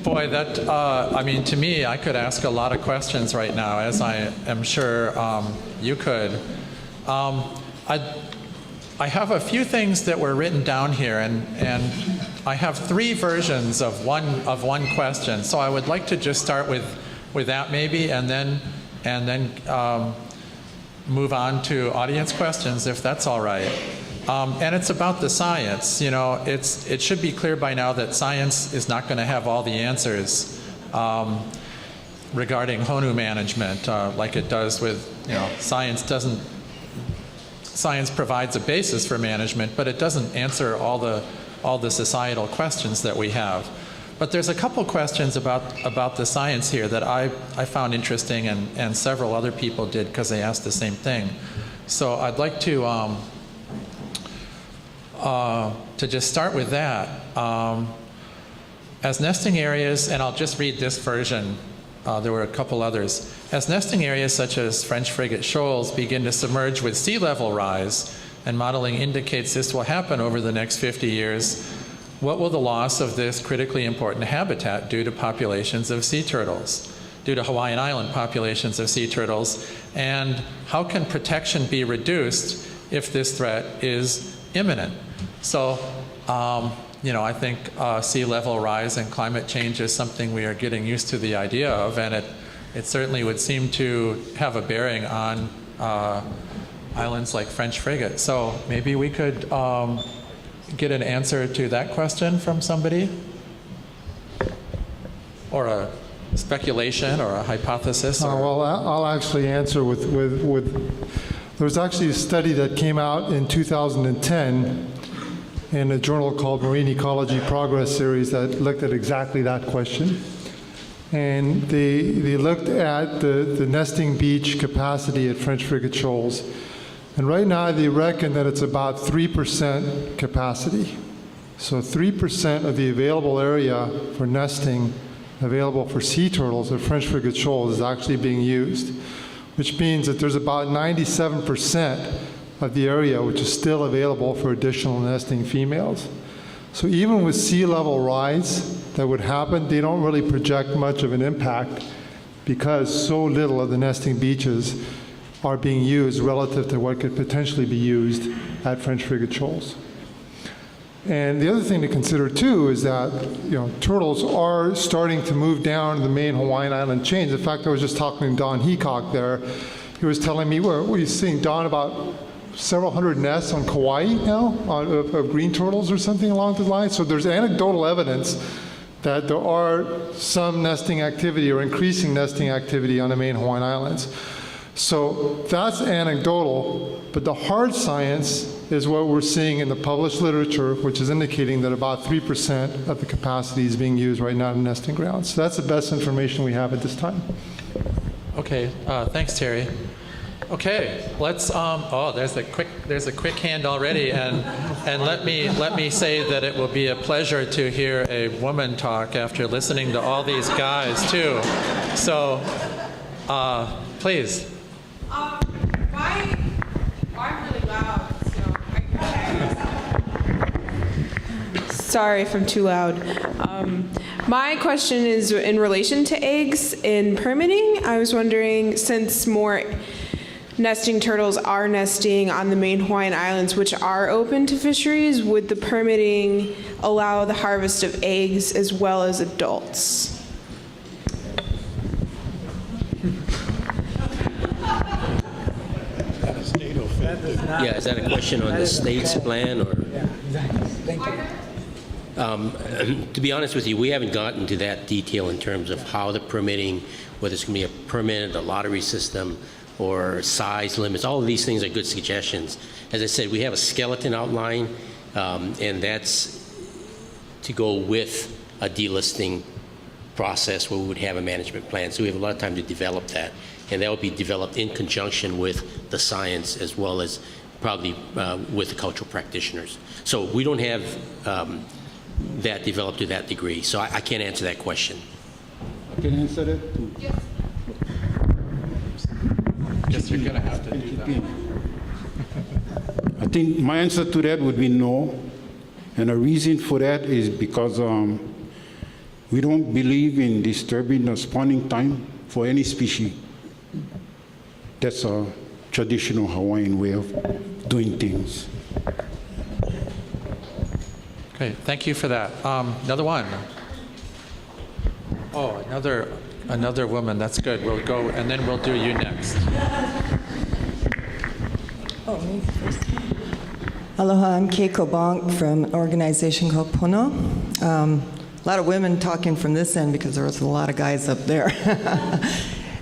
Boy, that, I mean, to me, I could ask a lot of questions right now, as I am sure you could. I have a few things that were written down here, and I have three versions of one question. So I would like to just start with that maybe, and then move on to audience questions, if that's all right. And it's about the science. You know, it should be clear by now that science is not going to have all the answers regarding Honu management, like it does with, you know, Science provides a basis for management, but it doesn't answer all the societal questions that we have. But there's a couple questions about the science here that I found interesting, and several other people did because they asked the same thing. So I'd like to just start with that. As nesting areas, and I'll just read this version, there were a couple others. As nesting areas such as French frigate shoals begin to submerge with sea level rise, and modeling indicates this will happen over the next 50 years, what will the loss of this critically important habitat do to populations of sea turtles, due to Hawaiian Island populations of sea turtles, and how can protection be reduced if this threat is imminent? So, you know, I think sea level rise and climate change is something we are getting used to the idea of, and it certainly would seem to have a bearing on islands like French frigate. So maybe we could get an answer to that question from somebody, or a speculation or a hypothesis. Well, I'll actually answer with there was actually a study that came out in 2010 in a journal called Marine Ecology Progress Series that looked at exactly that question. And they looked at the nesting beach capacity at French frigate shoals. And right now they reckon that it's about 3% capacity. So 3% of the available area for nesting available for sea turtles at French frigate shoals is actually being used, which means that there's about 97% of the area which is still available for additional nesting females. So even with sea level rise that would happen, they don't really project much of an impact because so little of the nesting beaches are being used relative to what could potentially be used at French frigate shoals. And the other thing to consider too is that, you know, turtles are starting to move down the main Hawaiian Island chains. In fact, I was just talking to Don Heacock there. He was telling me, we're seeing, Don, about several hundred nests on Kauai now of green turtles or something along the line. So there's anecdotal evidence that there are some nesting activity or increasing nesting activity on the main Hawaiian Islands. So that's anecdotal, but the hard science is what we're seeing in the published literature, which is indicating that about 3% of the capacity is being used right now in nesting grounds. So that's the best information we have at this time. Okay, thanks, Terry. Okay, let's. Oh, there's a quick hand already, and let me say that it will be a pleasure to hear a woman talk after listening to all these guys too. So, please. I'm really loud, so sorry if I'm too loud. My question is in relation to eggs in permitting. I was wondering, since more nesting turtles are nesting on the main Hawaiian Islands, which are open to fisheries, would the permitting allow the harvest of eggs as well as adults? Yeah, is that a question on the state's plan, or? Yeah, exactly. Thank you. To be honest with you, we haven't gotten to that detail in terms of how the permitting, whether it's going to be a permit, a lottery system, or size limits. All of these things are good suggestions. As I said, we have a skeleton outline, and that's to go with a delisting process where we would have a management plan. So we have a lot of time to develop that, and that will be developed in conjunction with the science as well as probably with the cultural practitioners. So we don't have that developed to that degree. So I can't answer that question. I can answer it? Yes. Guess you're going to have to do that. I think my answer to that would be no. And the reason for that is because We don't believe in disturbing the spawning time for any species. That's a traditional Hawaiian way of doing things. Okay, thank you for that. Another one. Oh, another woman. That's good. We'll go, and then we'll do you next. Oh, me first. Aloha, I'm Keiko Bonk from an organization called Honu. A lot of women talking from this end because there was a lot of guys up there.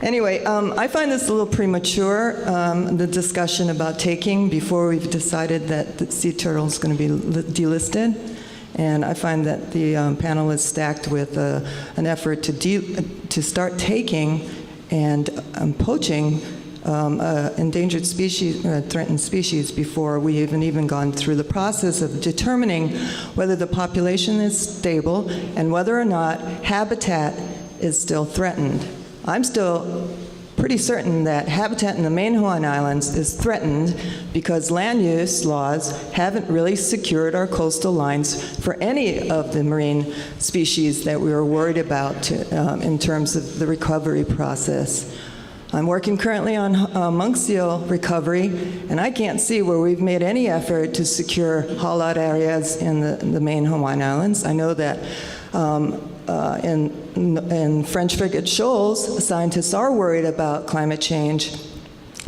Anyway, I find this a little premature, the discussion about taking before we've decided that the sea turtle is going to be delisted. And I find that the panel is stacked with an effort to start taking and poaching endangered species, threatened species, before we even gone through the process of determining whether the population is stable and whether or not habitat is still threatened. I'm still pretty certain that habitat in the main Hawaiian Islands is threatened because land use laws haven't really secured our coastal lines for any of the marine species that we were worried about in terms of the recovery process. I'm working currently on monk seal recovery, and I can't see where we've made any effort to secure haul-out areas in the main Hawaiian Islands. I know that in French frigate shoals, scientists are worried about climate change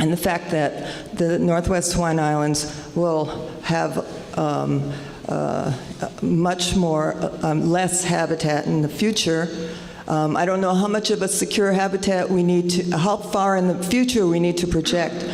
and the fact that the Northwest Hawaiian Islands will have much more, less habitat in the future. I don't know how much of a secure habitat we need to, how far in the future we need to project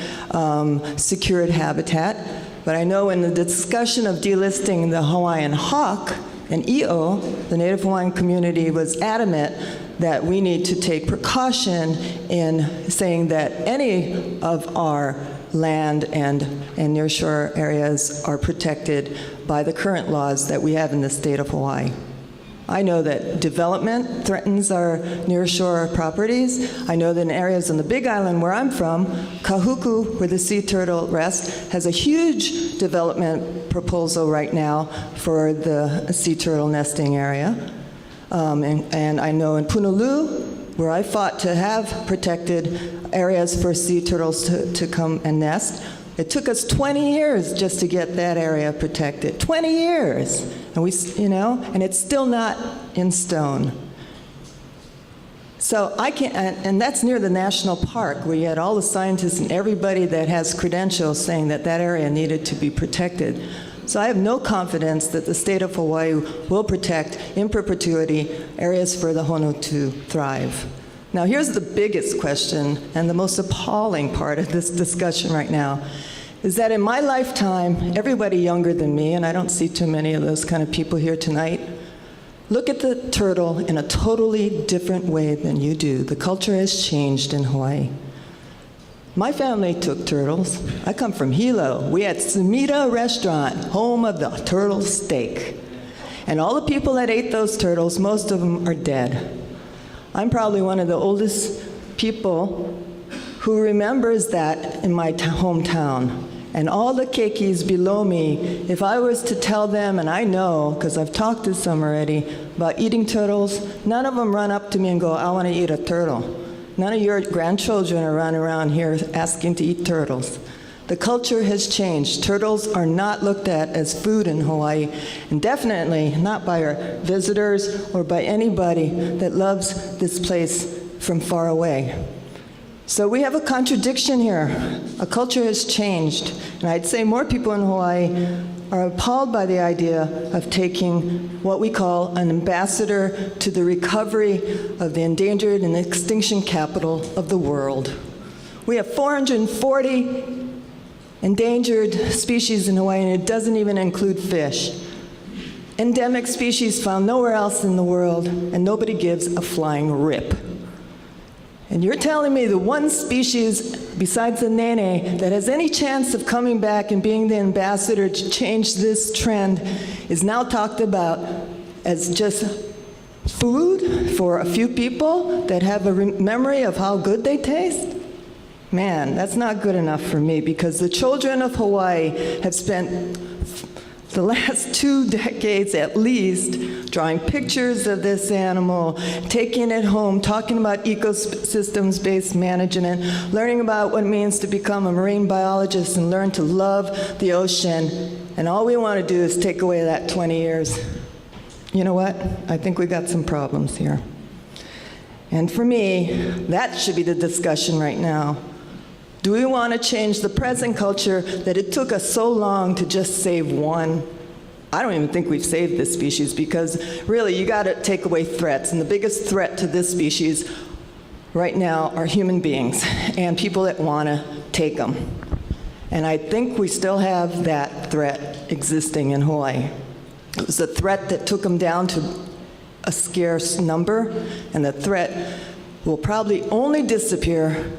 secured habitat, but I know in the discussion of delisting the Hawaiian hawk and EO, the Native Hawaiian community was adamant that we need to take precaution in saying that any of our land and nearshore areas are protected by the current laws that we have in the state of Hawaii. I know that development threatens our nearshore properties. I know that in areas on the Big Island where I'm from, Kahuku, where the sea turtle rests, has a huge development proposal right now for the sea turtle nesting area. And I know in Punaluu, where I fought to have protected areas for sea turtles to come and nest, it took us 20 years just to get that area protected. 20 years. And we, and it's still not in stone. So I can't, and that's near the national park, where you had all the scientists and everybody that has credentials saying that that area needed to be protected. So I have no confidence that the state of Hawaii will protect in perpetuity areas for the Honu to thrive. Now here's the biggest question and the most appalling part of this discussion right now, is that in my lifetime, everybody younger than me, and I don't see too many of those kind of people here tonight, look at the turtle in a totally different way than you do. The culture has changed in Hawaii. My family took turtles. I come from Hilo. We had Sumida Restaurant, home of the turtle steak. And all the people that ate those turtles, most of them are dead. I'm probably one of the oldest people who remembers that in my hometown. And all the keikis below me, if I was to tell them, and I know, because I've talked to some already, about eating turtles, none of them run up to me and go, I want to eat a turtle. None of your grandchildren are running around here asking to eat turtles. The culture has changed. Turtles are not looked at as food in Hawaii, and definitely not by our visitors or by anybody that loves this place from far away. So we have a contradiction here. A culture has changed, and I'd say more people in Hawaii are appalled by the idea of taking what we call an ambassador to the recovery of the endangered and extinction capital of the world. We have 440 endangered species in Hawaii, and it doesn't even include fish. Endemic species found nowhere else in the world, and nobody gives a flying rip. And you're telling me the one species besides the nene that has any chance of coming back and being the ambassador to change this trend is now talked about as just food for a few people that have a memory of how good they taste? Man, that's not good enough for me, because the children of Hawaii have spent the last 2 decades at least, drawing pictures of this animal, taking it home, talking about ecosystems-based management, learning about what it means to become a marine biologist and learn to love the ocean. And all we want to do is take away that 20 years. You know what? I think we got some problems here. And for me, that should be the discussion right now. Do we want to change the present culture that it took us so long to just save one? I don't even think we've saved this species, because really you got to take away threats. And the biggest threat to this species right now are human beings and people that want to take them. And I think we still have that threat existing in Hawaii. It was a threat that took them down to a scarce number, and the threat will probably only disappear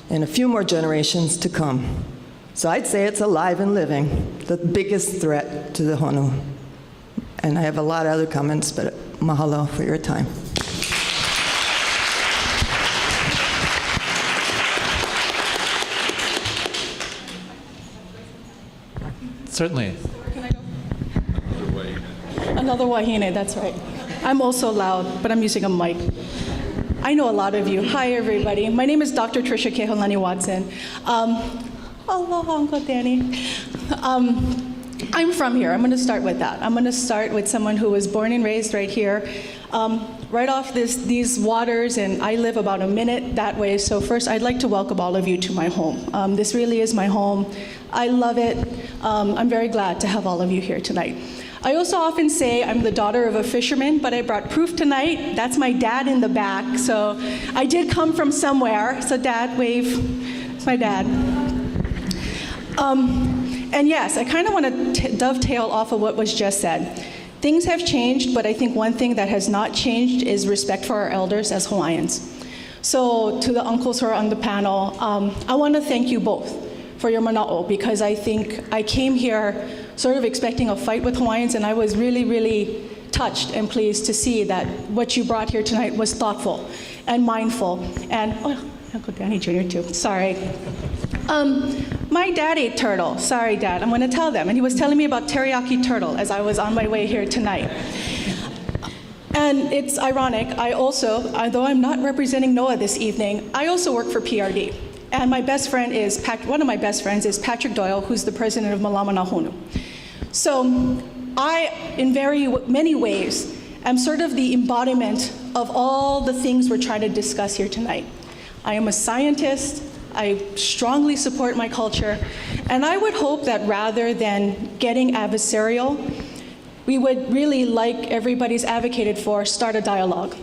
in a few more generations to come. So I'd say it's alive and living, the biggest threat to the Honu. And I have a lot of other comments, but mahalo for your time. Certainly. Can I go? Another wahine, that's right. I'm also loud, but I'm using a mic. I know a lot of you. Hi, everybody. My name is Dr. Tricia Keholani Watson. Aloha, Uncle Danny. I'm from here. I'm going to start with that. I'm going to start with someone who was born and raised right here, right off these waters, and I live about a minute that way. So first, I'd like to welcome all of you to my home. This really is my home. I love it. I'm very glad to have all of you here tonight. I also often say I'm the daughter of a fisherman, but I brought proof tonight. That's my dad in the back. So I did come from somewhere. So Dad, wave. It's my dad. And yes, I kind of want to dovetail off of what was just said. Things have changed, but I think one thing that has not changed is respect for our elders as Hawaiians. So to the uncles who are on the panel, I want to thank you both for your mana'o, because I think I came here sort of expecting a fight with Hawaiians, and I was really, really touched and pleased to see that what you brought here tonight was thoughtful and mindful. And, oh, Uncle Danny Jr. too, sorry. My dad ate turtle. Sorry, Dad, I'm going to tell them. And he was telling me about teriyaki turtle as I was on my way here tonight. And it's ironic, I also, although I'm not representing NOAA this evening, I also work for PRD. And my best friend is, one of my best friends is Patrick Doyle, who's the president of Malamana Honu. So I, in very many ways, am sort of the embodiment of all the things we're trying to discuss here tonight. I am a scientist, I strongly support my culture, and I would hope that rather than getting adversarial, we would really, like everybody's advocated for, start a dialogue.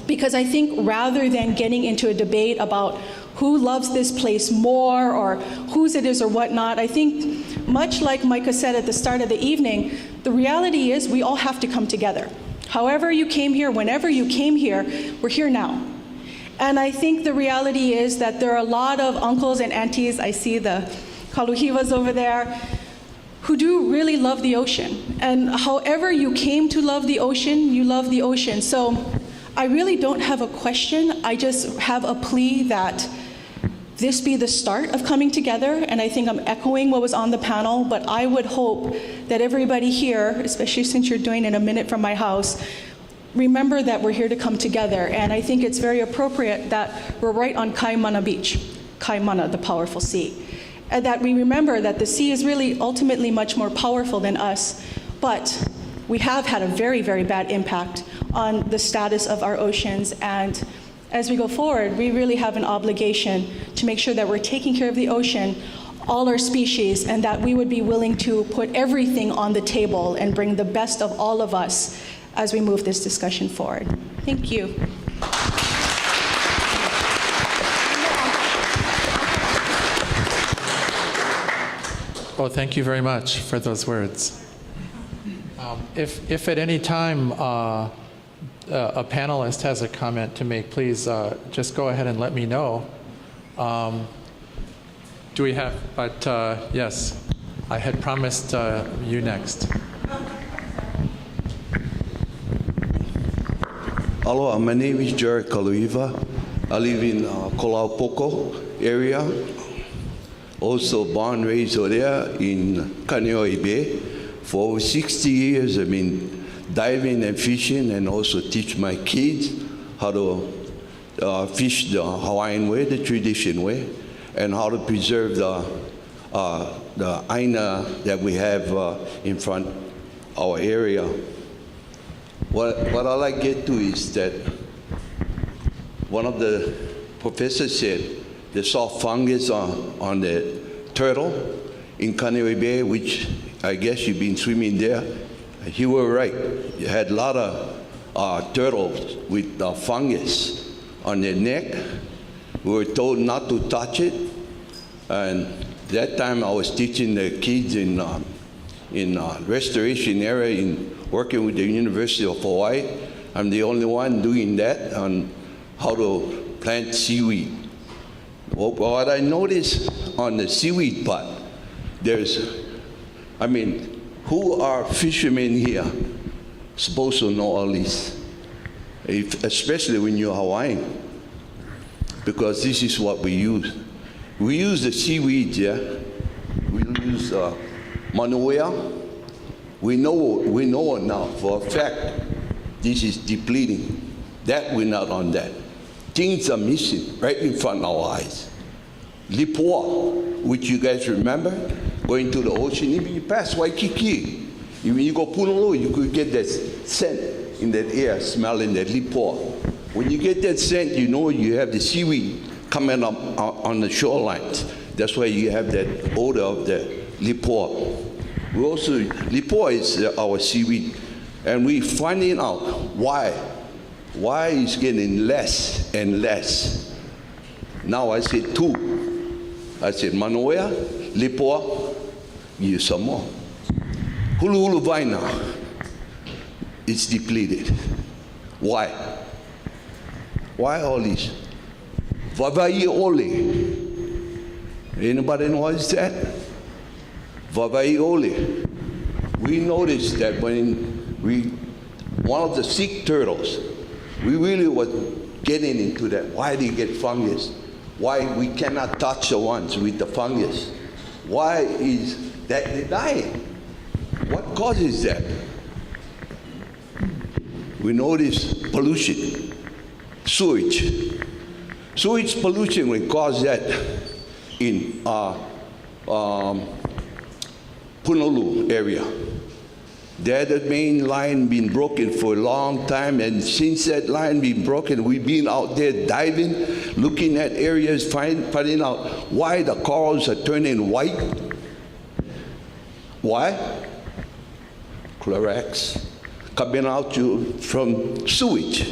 Because I think rather than getting into a debate about who loves this place more or whose it is or whatnot, I think much like Micah said at the start of the evening, the reality is we all have to come together. However you came here, whenever you came here, we're here now. And I think the reality is that there are a lot of uncles and aunties, I see the kaluhivas over there, who do really love the ocean. And however you came to love the ocean, you love the ocean. So I really don't have a question, I just have a plea that this be the start of coming together, and I think I'm echoing what was on the panel, but I would hope that everybody here, especially since you're doing it a minute from my house, remember that we're here to come together, and I think it's very appropriate that we're right on Kaimana Beach, Kaimana, the powerful sea, and that we remember that the sea is really ultimately much more powerful than us, but we have had a very, very bad impact on the status of our oceans, and as we go forward, we really have an obligation to make sure that we're taking care of the ocean, all our species, and that we would be willing to put everything on the table and bring the best of all of us as we move this discussion forward. Thank you. Well, thank you very much for those words. If at any time a panelist has a comment to make, please just go ahead and let me know. Do we have, but yes, I had promised you next. Aloha, my name is Jared Kaluiva. I live in Kolaupoko area. Also born and raised over there in Kaneohe Bay For over 60 years, I've been diving and fishing, and also teach my kids how to fish the Hawaiian way, the tradition way, and how to preserve the aina that we have in front our area. What I like to get to is that one of the professors said they saw fungus on the turtle in Kaneohe Bay, which I guess you've been swimming there. He was right. You had a lot of turtles with fungus on their neck. We were told not to touch it. And that time I was teaching the kids in restoration area, working with the University of Hawaii. I'm the only one doing that on how to plant seaweed. What I noticed on the seaweed part, who are fishermen here supposed to know all this, especially when you're Hawaiian, because this is what we use. We use the seaweed, yeah. We use manuea. We know it now for a fact. This is depleting. That we're not on that. Things are missing right in front of our eyes. Lipoa, which you guys remember, going to the ocean, even you pass Waikiki. When you go Punaluu, you could get that scent in that air, smelling that lipoa. When you get that scent, you know you have the seaweed coming up on the shorelines. That's why you have that odor of the lipoa. Lipoa is our seaweed, and we're finding out why it's getting less and less. Now I said two. I said manuea, lipoa, use some more. Hulu vaina, it's depleted. Why? Why all this? Vavai ole. Anybody know what is that? Vavai ole. We noticed that one of the sea turtles, we really was getting into that. Why do you get fungus? Why we cannot touch the ones with the fungus? Why is that they're dying? What causes that? We notice pollution, sewage. Sewage pollution will cause that in Punaluu area. There the main line been broken for a long time, and since that line been broken, we've been out there diving, looking at areas, finding out why the corals are turning white. Why? Chlorox coming out from sewage.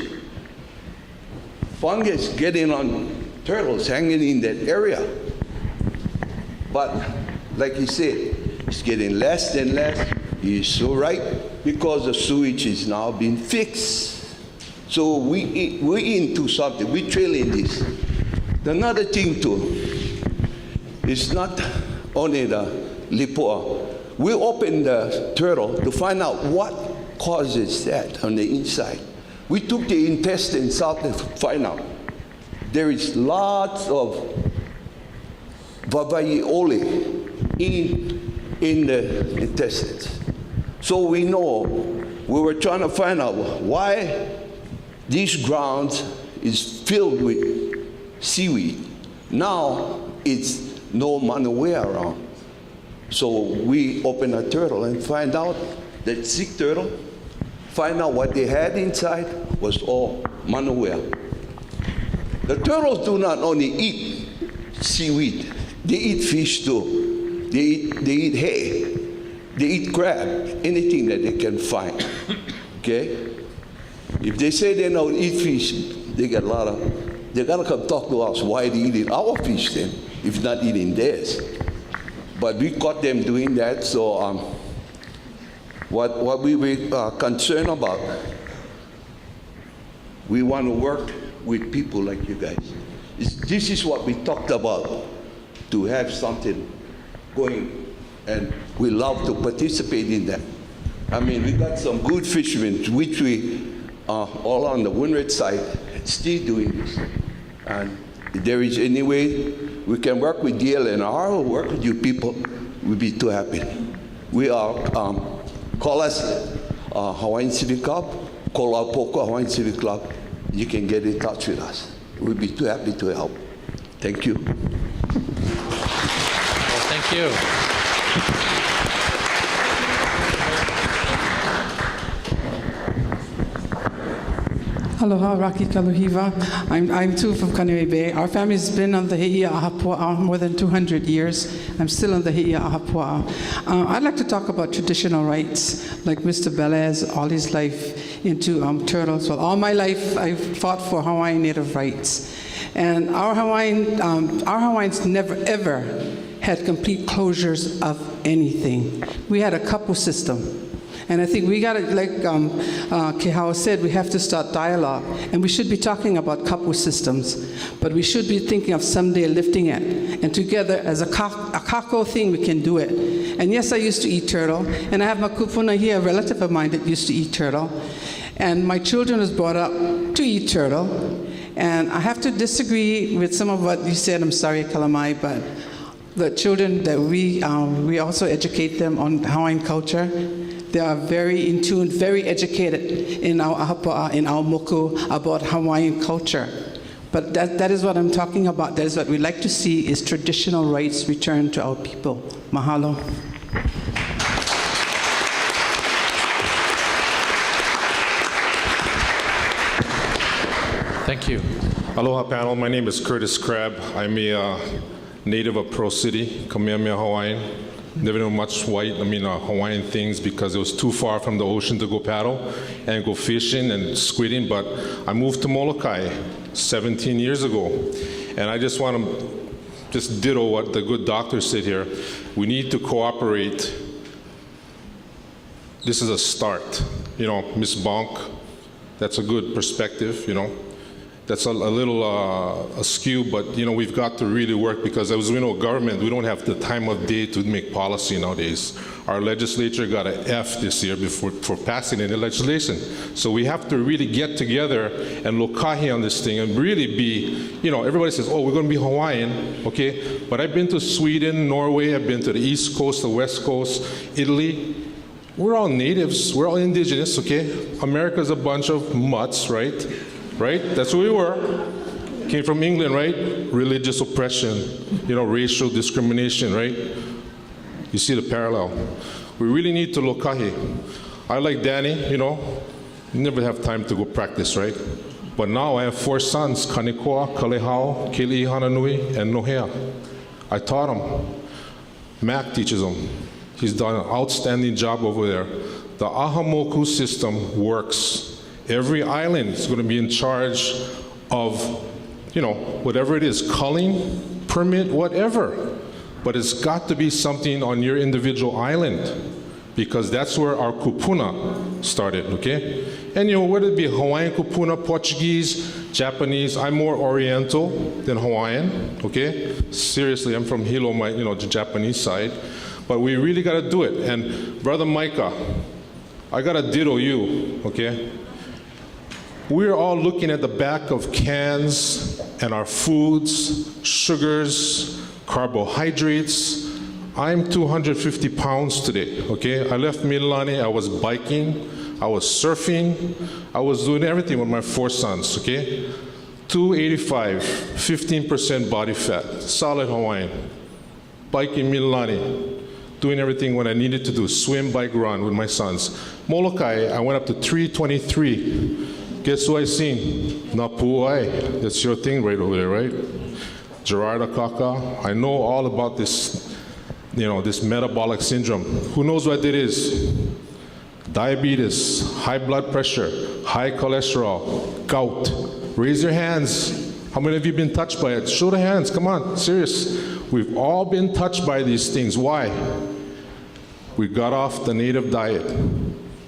Fungus getting on turtles hanging in that area. But like he said, it's getting less and less. He's so right, because the sewage is now being fixed. So we're into something. We're trailing this. Another thing too, it's not only the lipoa. We open the turtle to find out what causes that on the inside. We took the intestines out to find out. There is lots of vavai ole in the intestines. So we know, we were trying to find out why these grounds is filled with seaweed. Now it's no manuea around. So we open a turtle and find out that sick turtle, find out what they had inside was all manuea. The turtles do not only eat seaweed, they eat fish too. They eat hay. They eat crab, anything that they can find. Okay? If they say they don't eat fish, they gotta come talk to us. Why they eating our fish then, if not eating theirs? But we caught them doing that, so what we were concerned about, we want to work with people like you guys. This is what we talked about, to have something going, and we love to participate in that. I mean, we got some good fishermen, which we all on the windward side still doing this. And if there is any way we can work with DLNR or work with you people, we'll be too happy. We are Call us, Hawaiian Civic Club, call our Poko Hawaiian Civic Club. You can get in touch with us. We'll be too happy to help. Thank you. Well, thank you. Aloha, Raki Kaluhiva. I'm too from Kaneohe Bay. Our family's been on the Heia Ahapua'a more than 200 years. I'm still on the Heia Ahapua'a. I'd like to talk about traditional rights, like Mr. Belez, all his life into turtles. Well, all my life I've fought for Hawaiian Native rights. And our Hawaiians never ever had complete closures of anything. We had a kapu system. And I think we got to, like Kehao said, we have to start dialogue. And we should be talking about kapu systems, but we should be thinking of someday lifting it. And together, as a kako thing, we can do it. And yes, I used to eat turtle. And I have my kupuna here, a relative of mine that used to eat turtle. And my children was brought up to eat turtle. And I have to disagree with some of what you said. I'm sorry, Kalamai, but the children that we also educate them on Hawaiian culture. They are very in tune, very educated in our ahapa'a, in our moku, about Hawaiian culture. But that is what I'm talking about. That is what we like to see, is traditional rights returned to our people. Mahalo. Thank you. Aloha panel, my name is Curtis Crabb. I'm a native of Pearl City, Kamehameha Hawaiian. Never knew much Hawaiian things because it was too far from the ocean to go paddle and go fishing and squidding, but I moved to Molokai 17 years ago. And I just want to just ditto what the good doctor said here. We need to cooperate. This is a start. Ms. Bonk, that's a good perspective, That's a little askew, but we've got to really work, because as we know, government, we don't have the time of day to make policy nowadays. Our legislature got an F this year for passing any legislation. So we have to really get together and lokahi on this thing and really be, everybody says, oh, we're going to be Hawaiian, okay? But I've been to Sweden, Norway, I've been to the East Coast, the West Coast, Italy. We're all natives, we're all indigenous, okay? America's a bunch of mutts, right? Right? That's who we were. Came from England, right? Religious oppression, racial discrimination, right? You see the parallel. We really need to lokahi. I like Danny, you never have time to go practice, right? But now I have 4 sons, Kanekoa, Kalehao, Keli'i Hananui, and Nohea. I taught them. Mac teaches them. He's done an outstanding job over there. The Ahamoku system works. Every island is going to be in charge of, whatever it is, culling, permit, whatever. But it's got to be something on your individual island, because that's where our kupuna started, okay? And whether it be Hawaiian kupuna, Portuguese, Japanese, I'm more Oriental than Hawaiian, okay? Seriously, I'm from Hilo, the Japanese side. But we really got to do it. And Brother Micah, I got to ditto you, okay? We're all looking at the back of cans and our foods, sugars, carbohydrates. I'm 250 pounds today, okay? I left Mililani, I was biking, I was surfing, I was doing everything with my 4 sons, okay? 285, 15% body fat, solid Hawaiian. Biking Mililani, doing everything what I needed to do, swim, bike, run with my sons. Molokai, I went up to 323. Guess who I seen? Napu'ai. That's your thing right over there, right? Gerard Akaka. I know all about this, this metabolic syndrome. Who knows what it is? Diabetes, high blood pressure, high cholesterol, gout. Raise your hands. How many of you been touched by it? Show the hands, come on, serious. We've all been touched by these things. Why? We got off the native diet,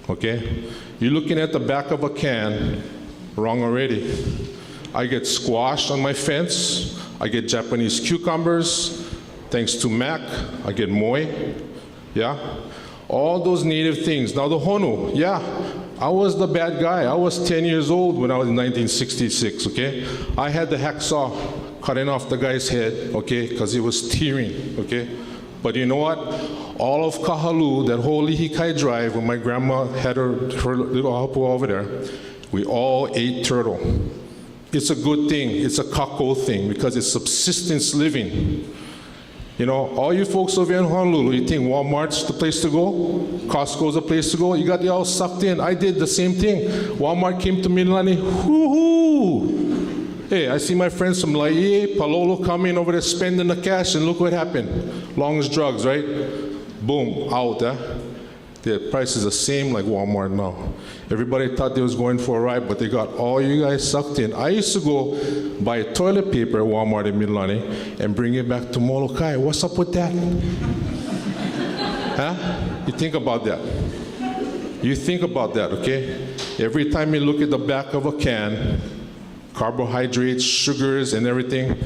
okay? You're looking at the back of a can, wrong already. I get squash on my fence. I get Japanese cucumbers. Thanks to Mac, I get moi, yeah? All those native things. Now the Honu, yeah, I was the bad guy. I was 10 years old when I was in 1966, okay? I had the hacksaw cutting off the guy's head, okay, because he was tearing, okay? But you know what? all of Kahalu, that whole Lihikai Drive, when my grandma had her little hapua over there, we all ate turtle. It's a good thing. It's a kako thing because it's subsistence living. You know, all you folks over here in Honolulu, you think Walmart's the place to go? Costco's the place to go? You got you all sucked in. I did the same thing. Walmart came to Mililani, whoo-hoo! Hey, I see my friends from Laie, Palolo coming over there spending the cash, and look what happened. Long as drugs, right? Boom, out, The price is the same like Walmart now. Everybody thought they was going for a ride, but they got all you guys sucked in. I used to go buy toilet paper at Walmart in Mililani and bring it back to Molokai. What's up with that? Huh? You think about that. You think about that, okay? Every time you look at the back of a can, carbohydrates, sugars, and everything,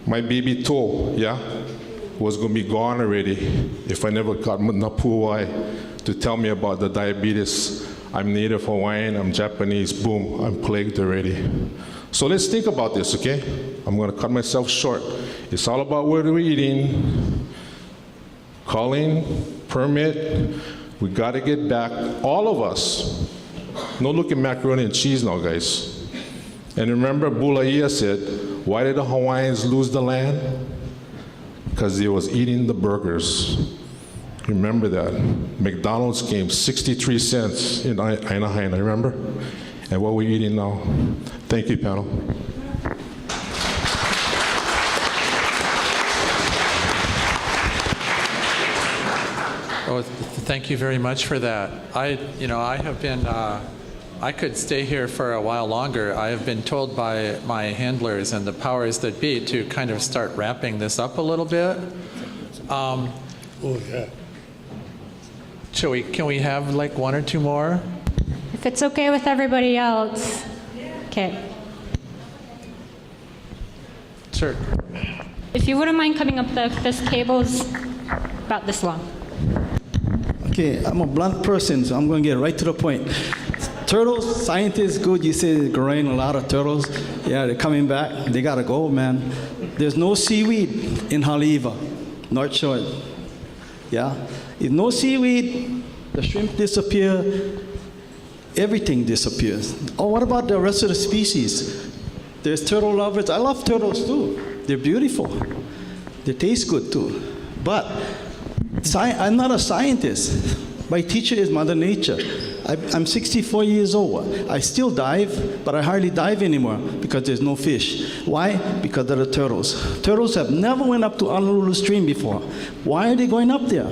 my baby toe, was going to be gone already if I never got Napuai to tell me about the diabetes. I'm Native Hawaiian, I'm Japanese, boom, I'm plagued already. So let's think about this, okay? I'm going to cut myself short. It's all about what we're eating, calling, permit. We got to get back, all of us. No look at macaroni and cheese now, guys. And remember, Bulaia said, why did the Hawaiians lose the land? Because they was eating the burgers. Remember that. McDonald's came 63 cents in Ainahaina, remember? And what we're eating now. Thank you, panel. Oh, thank you very much for that. I have been, I could stay here for a while longer. I have been told by my handlers and the powers that be to kind of start wrapping this up a little bit. Can we have like one or two more? If it's okay with everybody else. Okay. Sure. If you wouldn't mind coming up, this cable's about this long. Okay, I'm a blunt person, so I'm going to get right to the point. Turtles, scientists, good. You say they're growing a lot of turtles. Yeah, they're coming back. They got to go, man. There's no seaweed in Haleiwa, North Shore. Yeah? If no seaweed, the shrimp disappear, everything disappears. Oh, what about the rest of the species? There's turtle lovers. I love turtles, too. They're beautiful. They taste good, too. But I'm not a scientist. My teacher is Mother Nature. I'm 64 years old. I still dive, but I hardly dive anymore because there's no fish. Why? Because of the turtles. Turtles have never went up to Honolulu Stream before. Why are they going up there?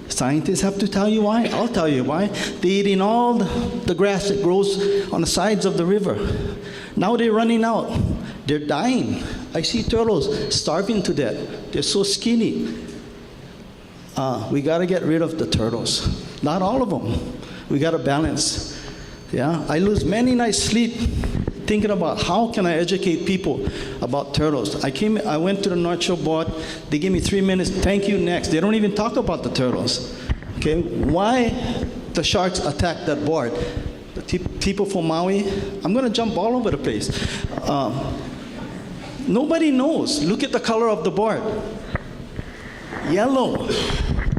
Scientists have to tell you why. I'll tell you why. They're eating all the grass that grows on the sides of the river. Now they're running out. They're dying. I see turtles starving to death. They're so skinny. We got to get rid of the turtles. Not all of them. We got to balance. Yeah, I lose many nights sleep thinking about how can I educate people about turtles. I went to the North Shore board. They gave me 3 minutes. Thank you, next. They don't even talk about the turtles. Okay, why the sharks attacked that board? The people from Maui. I'm going to jump all over the place. Nobody knows. Look at the color of the board. Yellow.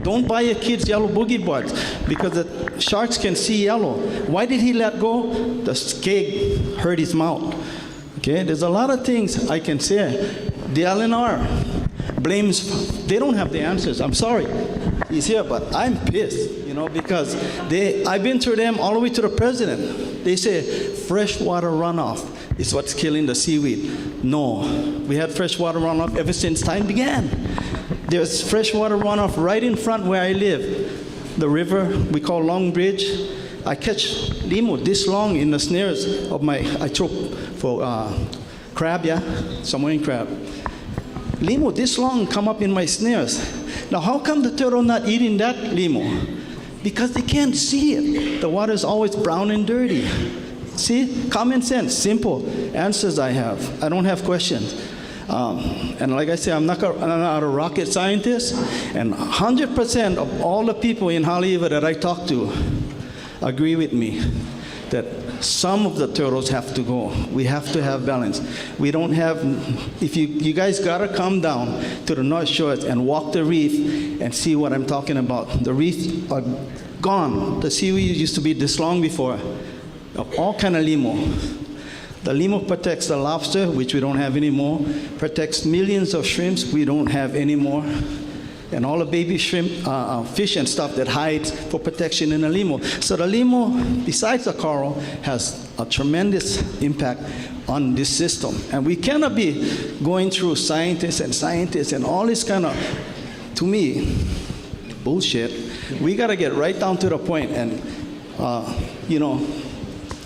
Don't buy your kids yellow boogie boards because the sharks can see yellow. Why did he let go? The skeg hurt his mouth. Okay, there's a lot of things I can say. The LNR blames, they don't have the answers. I'm sorry. He's here, but I'm pissed, because I've been through them all the way to the president. They say freshwater runoff is what's killing the seaweed. No, we had freshwater runoff ever since time began. There's freshwater runoff right in front where I live. The river we call Long Bridge. I catch limu this long in the snares of I choke for crab, Samoan crab. Limu this long come up in my snares. Now how come the turtle not eating that limu? Because they can't see it. The water is always brown and dirty. See, common sense, simple answers I have. I don't have questions. And like I said, I'm not a rocket scientist, and 100% of all the people in Haleiwa that I talk to agree with me that some of the turtles have to go. We have to have balance. We don't have, if you guys gotta come down to the North Shores and walk the reef and see what I'm talking about. The reefs are gone. The seaweed used to be this long before. All kind of limo. The limo protects the lobster, which we don't have anymore, protects millions of shrimps we don't have anymore, and all the baby shrimp, fish and stuff that hides for protection in the limo. So the limo, besides the coral, has a tremendous impact on this system. And we cannot be going through scientists and all this kind of, to me, bullshit. We got to get right down to the point and,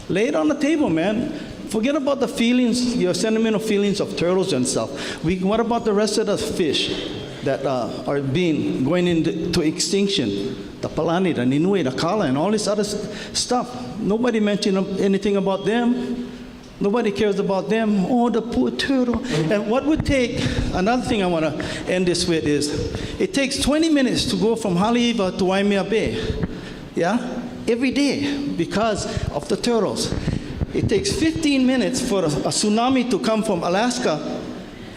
lay it on the table, man. Forget about the feelings, your sentimental feelings of turtles and stuff. What about the rest of the fish that are going into extinction? The palani, the ninue, the kala, and all this other stuff. Nobody mentioned anything about them. Nobody cares about them. Oh, the poor turtle. And what would take, another thing I want to end this with is, it takes 20 minutes to go from Haleiwa to Waimea Bay. Yeah? Every day because of the turtles. It takes 15 minutes for a tsunami to come from Alaska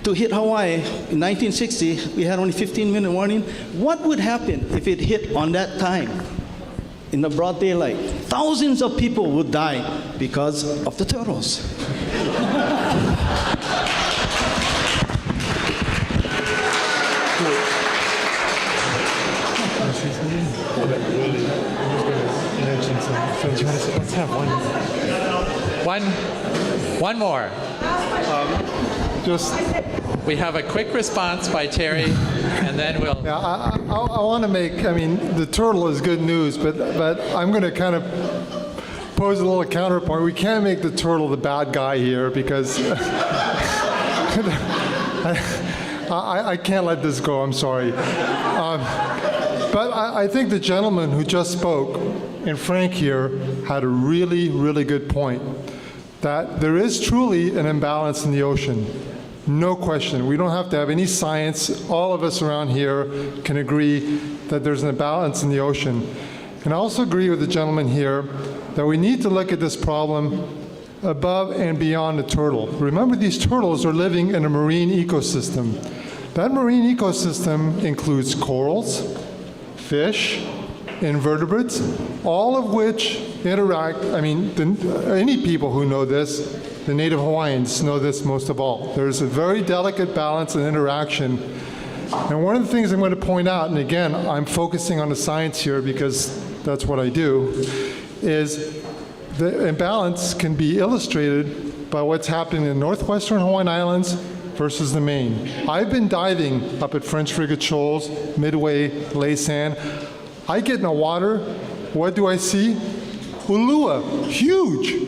to hit Hawaii. In 1960, we had only 15-minute warning. What would happen if it hit on that time in the broad daylight? Thousands of people would die because of the turtles. Let's have one more. We have a quick response by Terry, and then we'll. Yeah, I want to make. I mean, the turtle is good news, but I'm going to kind of pose a little counterpoint. We can't make the turtle the bad guy here because I can't let this go. I'm sorry. But I think the gentleman who just spoke, and Frank here, had a really, really good point, that there is truly an imbalance in the ocean. No question. We don't have to have any science. All of us around here can agree that there's an imbalance in the ocean. And I also agree with the gentleman here that we need to look at this problem above and beyond the turtle. Remember, these turtles are living in a marine ecosystem. That marine ecosystem includes corals, fish, invertebrates, all of which interact. I mean, any people who know this, the native Hawaiians know this most of all. There's a very delicate balance and interaction. And one of the things I'm going to point out, and again, I'm focusing on the science here because that's what I do, is the imbalance can be illustrated by what's happening in the northwestern Hawaiian Islands versus the main. I've been diving up at French Frigate Shoals, Midway, Laysan. I get in the water, what do I see? Ulua, huge.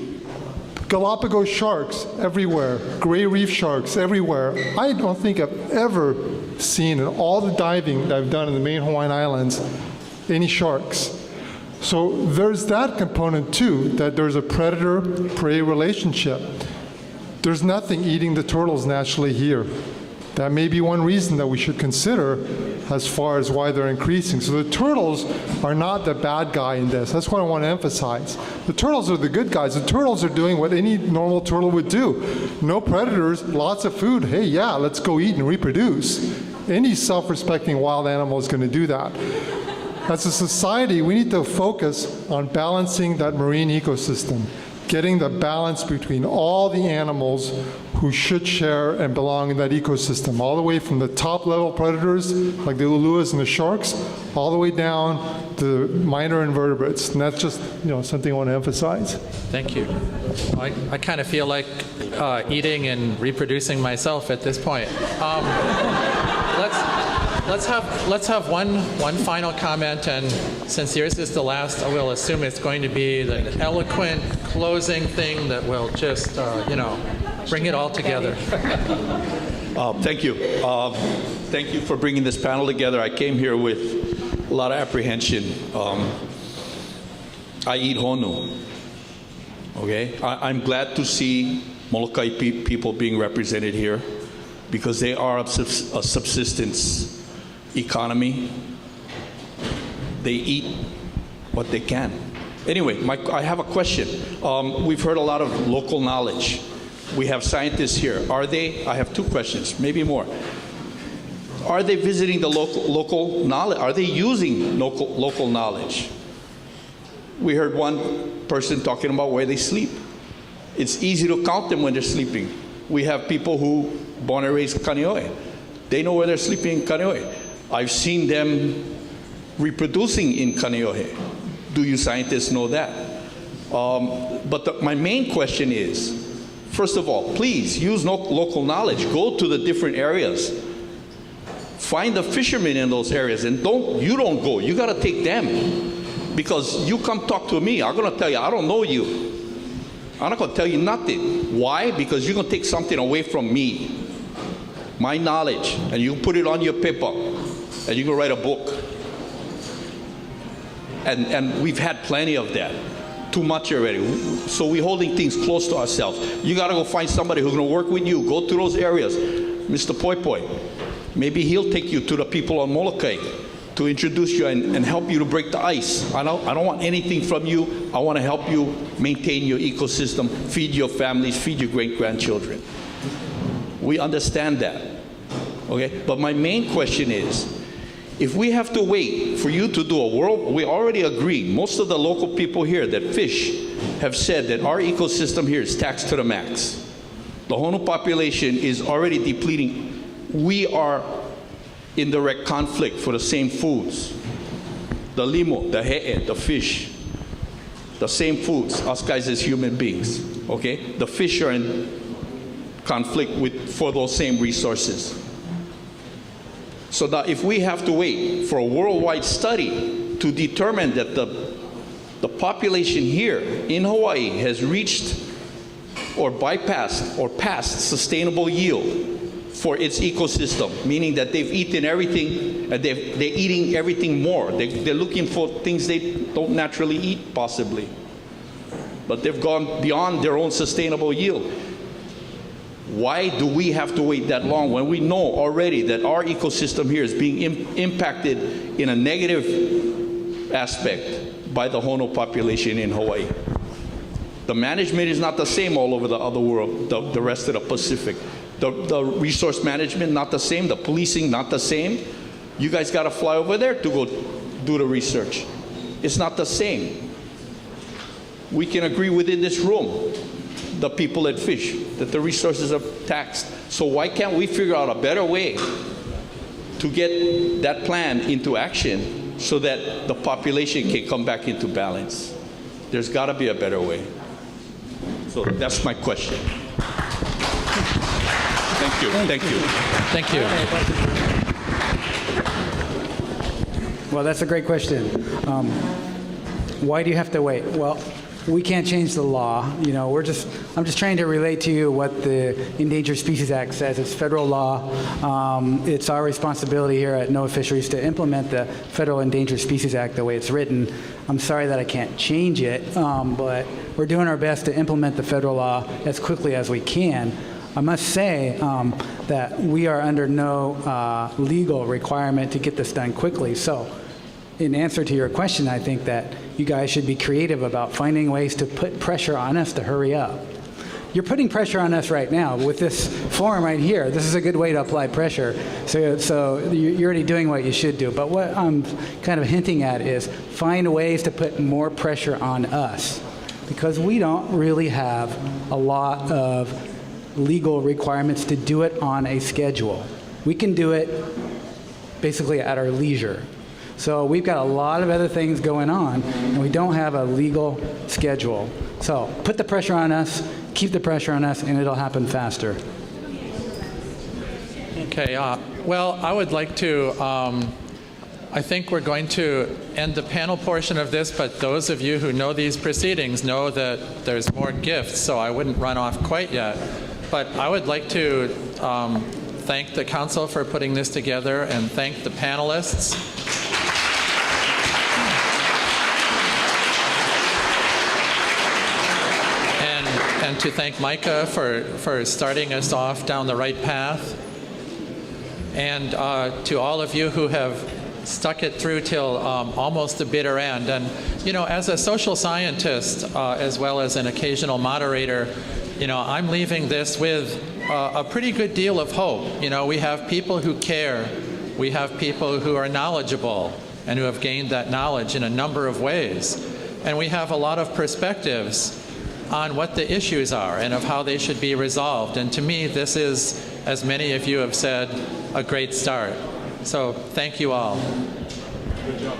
Galapagos sharks everywhere, gray reef sharks everywhere. I don't think I've ever seen in all the diving that I've done in the main Hawaiian Islands any sharks. So there's that component too, that there's a predator-prey relationship. There's nothing eating the turtles naturally here. That may be one reason that we should consider as far as why they're increasing. So the turtles are not the bad guy in this. That's what I want to emphasize. The turtles are the good guys. The turtles are doing what any normal turtle would do. No predators, lots of food. Hey, yeah, let's go eat and reproduce. Any self-respecting wild animal is going to do that. As a society, we need to focus on balancing that marine ecosystem, getting the balance between all the animals who should share and belong in that ecosystem, all the way from the top level predators like the uluas and the sharks, all the way down to minor invertebrates. And that's just something I want to emphasize. Thank you. I kind of feel like eating and reproducing myself at this point. Let's have one final comment, and since yours is the last, I will assume it's going to be the eloquent closing thing that will just bring it all together. Thank you. Thank you for bringing this panel together. I came here with a lot of apprehension. I eat Honu. Okay, I'm glad to see Molokai people being represented here because they are a subsistence economy. They eat what they can. Anyway, I have a question. We've heard a lot of local knowledge. We have scientists here. Are they, I have two questions, maybe more. Are they visiting the local knowledge? Are they using local knowledge? We heard one person talking about where they sleep. It's easy to count them when they're sleeping. We have people who born and raised Kaneohe. They know where they're sleeping in Kaneohe. I've seen them reproducing in Kaneohe. Do you scientists know that? But my main question is, first of all, please use local knowledge. Go to the different areas. Find the fishermen in those areas, and you don't go. You got to take them. Because you come talk to me, I'm going to tell you, I don't know you. I'm not going to tell you nothing. Why? Because you're going to take something away from me. My knowledge. And you put it on your paper. And you can write a book. And we've had plenty of that. Too much already. So we're holding things close to ourselves. You got to go find somebody who's going to work with you. Go to those areas. Mr. Poi Poi, maybe he'll take you to the people on Molokai to introduce you and help you to break the ice. I don't want anything from you. I want to help you maintain your ecosystem, feed your families, feed your great-grandchildren. We understand that. Okay? But my main question is, if we have to wait for you to do a world, we already agreed, most of the local people here that fish have said that our ecosystem here is taxed to the max. The Honu population is already depleting. We are in direct conflict for the same foods. The limo, the he'e, the fish, the same foods, us guys as human beings, okay? The fish are in conflict for those same resources. So that if we have to wait for a worldwide study to determine that the population here in Hawaii has reached or bypassed or passed sustainable yield for its ecosystem, meaning that they've eaten everything, and they're eating everything more. They're looking for things they don't naturally eat, possibly. But they've gone beyond their own sustainable yield. Why do we have to wait that long when we know already that our ecosystem here is being impacted in a negative aspect by the Honu population in Hawaii? The management is not the same all over the other world, the rest of the Pacific. The resource management, not the same. The policing, not the same. You guys got to fly over there to go do the research. It's not the same. We can agree within this room, the people that fish, that the resources are taxed. So why can't we figure out a better way to get that plan into action so that the population can come back into balance? There's got to be a better way. So that's my question. Thank you. Thank you. Thank you. Well, that's a great question. Why do you have to wait? Well, we can't change the law. You know, I'm just trying to relate to you what the Endangered Species Act says. It's federal law. It's our responsibility here at NOAA Fisheries to implement the Federal Endangered Species Act the way it's written. I'm sorry that I can't change it, but we're doing our best to implement the federal law as quickly as we can. I must say that we are under no legal requirement to get this done quickly. So in answer to your question, I think that you guys should be creative about finding ways to put pressure on us to hurry up. You're putting pressure on us right now with this forum right here. This is a good way to apply pressure. So you're already doing what you should do. But what I'm kind of hinting at is find ways to put more pressure on us, because we don't really have a lot of legal requirements to do it on a schedule. We can do it basically at our leisure. So we've got a lot of other things going on, and we don't have a legal schedule. So put the pressure on us, keep the pressure on us, and it'll happen faster. Okay, well, I would like to, I think we're going to end the panel portion of this, but those of you who know these proceedings know that there's more gifts, so I wouldn't run off quite yet. But I would like to thank the council for putting this together and thank the panelists. And to thank Micah for starting us off down the right path. And to all of you who have stuck it through till almost the bitter end. And, you know, as a social scientist, as well as an occasional moderator, you know, I'm leaving this with a pretty good deal of hope. You know, we have people who care. We have people who are knowledgeable and who have gained that knowledge in a number of ways. And we have a lot of perspectives on what the issues are and of how they should be resolved. And to me, this is, as many of you have said, a great start. So thank you all. Good job.